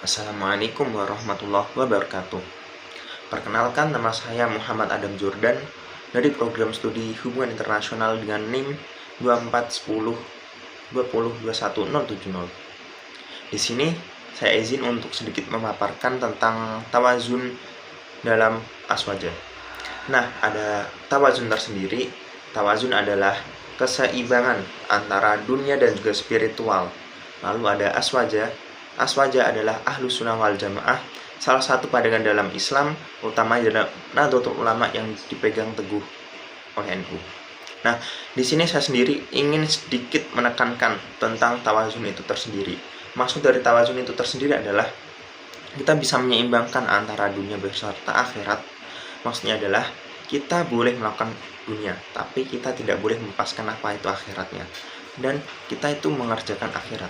Assalamualaikum warahmatullahi wabarakatuh. Perkenalkan, nama saya Muhammad Adam Jordan dari program studi Hubungan Internasional dengan NIM 2410202170. Di sini saya izin untuk sedikit memaparkan tentang tawazun dalam aswaja. Nah, ada tawazun tersendiri. Tawazun adalah keseimbangan antara dunia dan juga spiritual. Lalu ada aswaja. Aswaja adalah Ahlus Sunnah wal Jamaah, salah satu pandangan dalam Islam, utamanya dalam Nahdlatul Ulama yang dipegang teguh oleh NU. Nah, di sini saya sendiri ingin sedikit menekankan tentang tawazun itu tersendiri. Maksud dari tawazun itu tersendiri adalah kita bisa menyeimbangkan antara dunia beserta akhirat. Maksudnya adalah kita boleh melakukan dunia, tapi kita tidak boleh melepaskan apa itu akhiratnya. Dan kita itu mengerjakan akhirat,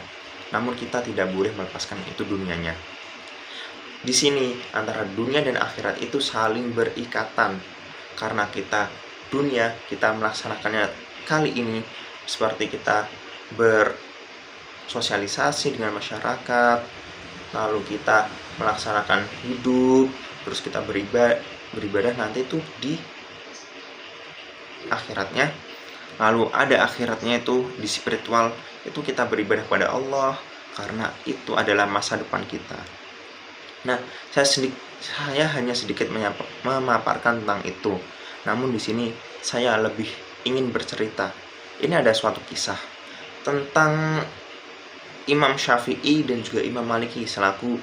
namun kita tidak boleh melepaskan itu dunianya. Di sini antara dunia dan akhirat itu saling berikatan, karena kita dunia kita melaksanakannya kali ini seperti kita bersosialisasi dengan masyarakat, lalu kita melaksanakan hidup, terus kita beribadah nanti itu di akhiratnya. Lalu ada akhiratnya itu di spiritual, itu kita beribadah pada Allah karena itu adalah masa depan kita. Nah, saya hanya sedikit memaparkan tentang itu. Namun di sini saya lebih ingin bercerita. Ini ada suatu kisah tentang Imam Syafi'i dan juga Imam Maliki selaku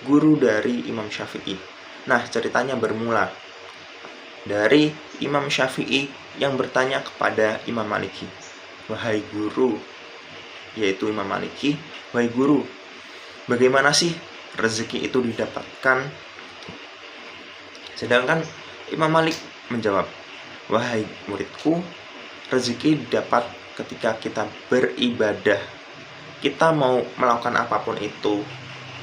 guru dari Imam Syafi'i. Nah, ceritanya bermula dari Imam Syafi'i yang bertanya kepada Imam Maliki, "Wahai guru," yaitu Imam Maliki, "wahai guru, bagaimana sih rezeki itu didapatkan?" Sedangkan Imam Malik menjawab, "Wahai muridku, rezeki didapat ketika kita beribadah. Kita mau melakukan apapun itu,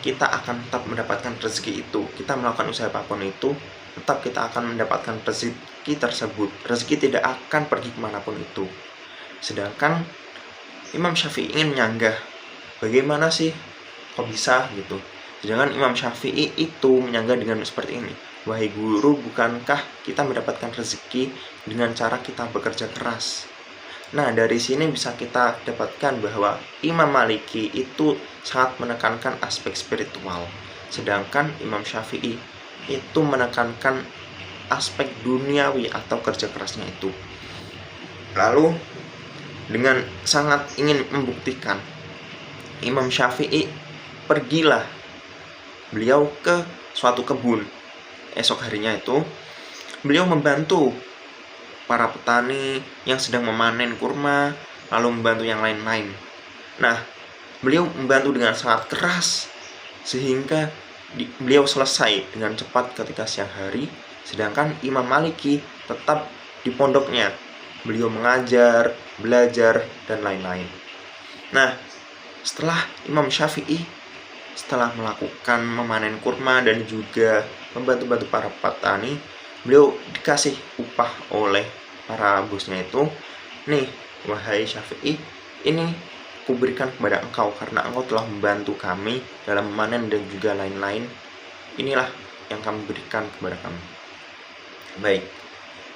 kita akan tetap mendapatkan rezeki itu. Kita melakukan usaha apapun itu, tetap kita akan mendapatkan rezeki tersebut. Rezeki tidak akan pergi kemanapun itu." Sedangkan Imam Syafi'i ingin menyanggah, bagaimana sih kok bisa gitu. Sedangkan Imam Syafi'i itu menyanggah dengan seperti ini, "Wahai guru, bukankah kita mendapatkan rezeki dengan cara kita bekerja keras?" Nah, dari sini bisa kita dapatkan bahwa Imam Maliki itu sangat menekankan aspek spiritual, sedangkan Imam Syafi'i itu menekankan aspek duniawi atau kerja kerasnya itu. Lalu dengan sangat ingin membuktikan, Imam Syafi'i pergilah beliau ke suatu kebun. Esok harinya itu beliau membantu para petani yang sedang memanen kurma, lalu membantu yang lain-lain. Nah, beliau membantu dengan sangat keras sehingga beliau selesai dengan cepat ketika siang hari. Sedangkan Imam Maliki tetap di pondoknya, beliau mengajar, belajar, dan lain-lain. Nah, setelah Imam Syafi'i setelah melakukan memanen kurma dan juga membantu-bantu para petani, beliau dikasih upah oleh para bosnya itu, "Nih, wahai Syafi'i, ini kuberikan kepada engkau karena engkau telah membantu kami dalam memanen dan juga lain-lain. Inilah yang kami berikan kepada kami." Baik,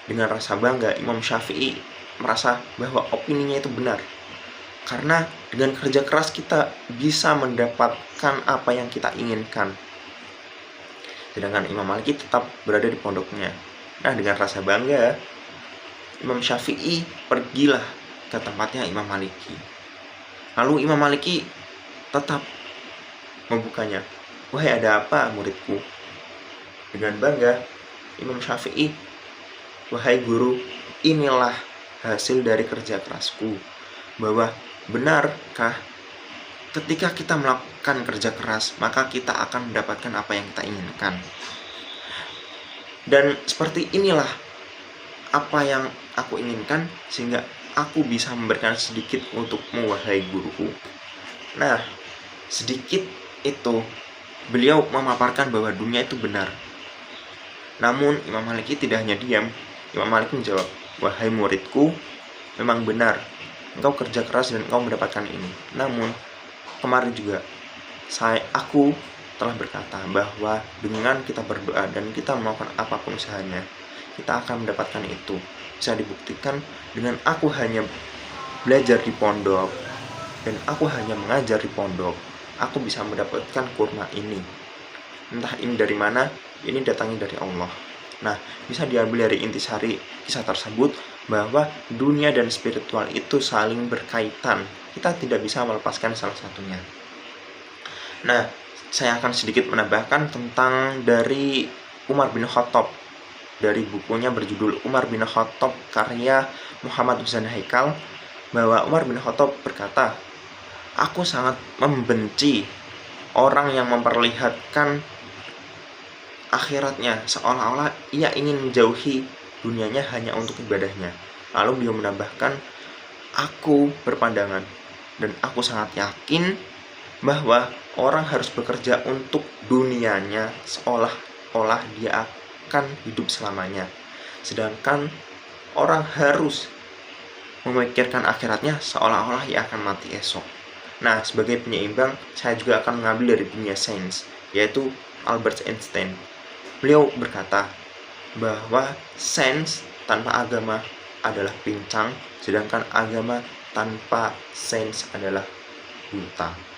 dengan rasa bangga Imam Syafi'i merasa bahwa opininya itu benar, karena dengan kerja keras kita bisa mendapatkan apa yang kita inginkan. Sedangkan Imam Maliki tetap berada di pondoknya. Nah, dengan rasa bangga Imam Syafi'i pergilah ke tempatnya Imam Maliki. Lalu Imam Maliki tetap membukanya, "Wahai, ada apa muridku?" Dengan bangga Imam Syafi'i, "Wahai guru, inilah hasil dari kerja kerasku, bahwa benarkah ketika kita melakukan kerja keras maka kita akan mendapatkan apa yang kita inginkan. Dan seperti inilah apa yang aku inginkan sehingga aku bisa memberikan sedikit untukmu, wahai guruku." Nah, sedikit itu beliau memaparkan bahwa dunia itu benar. Namun Imam Maliki tidak hanya diam. Imam Maliki menjawab, "Wahai muridku, memang benar engkau kerja keras dan engkau mendapatkan ini. Namun kemarin juga aku telah berkata bahwa dengan kita berdoa dan kita melakukan apapun usahanya, kita akan mendapatkan itu. Bisa dibuktikan dengan aku hanya belajar di pondok dan aku hanya mengajar di pondok, aku bisa mendapatkan kurma ini. Entah ini dari mana, ini datangnya dari Allah. Nah, bisa diambil dari intisari kisah tersebut bahwa dunia dan spiritual itu saling berkaitan. Kita tidak bisa melepaskan salah satunya. Nah, saya akan sedikit menambahkan tentang dari Umar bin Khattab, dari bukunya berjudul Umar bin Khattab karya Muhammad Hussein Haikal, bahwa Umar bin Khattab berkata, aku sangat membenci orang yang memperlihatkan akhiratnya seolah-olah ia ingin menjauhi dunianya hanya untuk ibadahnya. Lalu beliau menambahkan, aku berpandangan dan aku sangat yakin bahwa orang harus bekerja untuk dunianya seolah-olah dia akan hidup selamanya, sedangkan orang harus memikirkan akhiratnya seolah-olah ia akan mati esok. Nah, sebagai penyeimbang, saya juga akan mengambil dari dunia sains, yaitu Albert Einstein. Beliau berkata bahwa sains tanpa agama adalah pincang, sedangkan agama tanpa sains adalah buta.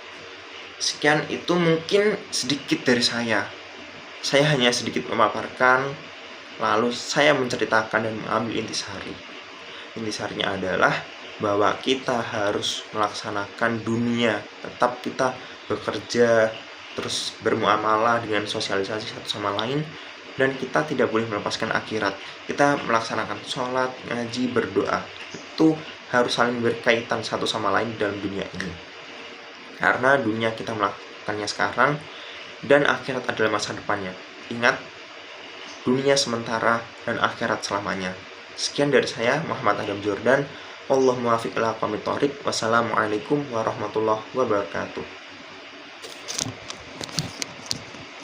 Sekian, itu mungkin sedikit dari saya. Saya hanya sedikit memaparkan, lalu saya menceritakan dan mengambil intisari. Intisarinya adalah bahwa kita harus melaksanakan dunia, tetap kita bekerja, terus bermuamalah dengan sosialisasi satu sama lain, dan kita tidak boleh melepaskan akhirat. Kita melaksanakan sholat, ngaji, berdoa, itu harus saling berkaitan satu sama lain dalam dunia ini. Karena dunia kita melakukannya sekarang dan akhirat adalah masa depannya. Ingat, dunia sementara dan akhirat selamanya. Sekian dari saya, Muhammad Adam Jordan. Wallahu muwaffiq ila aqwamit thoriq. Wassalamualaikum warahmatullahi wabarakatuh.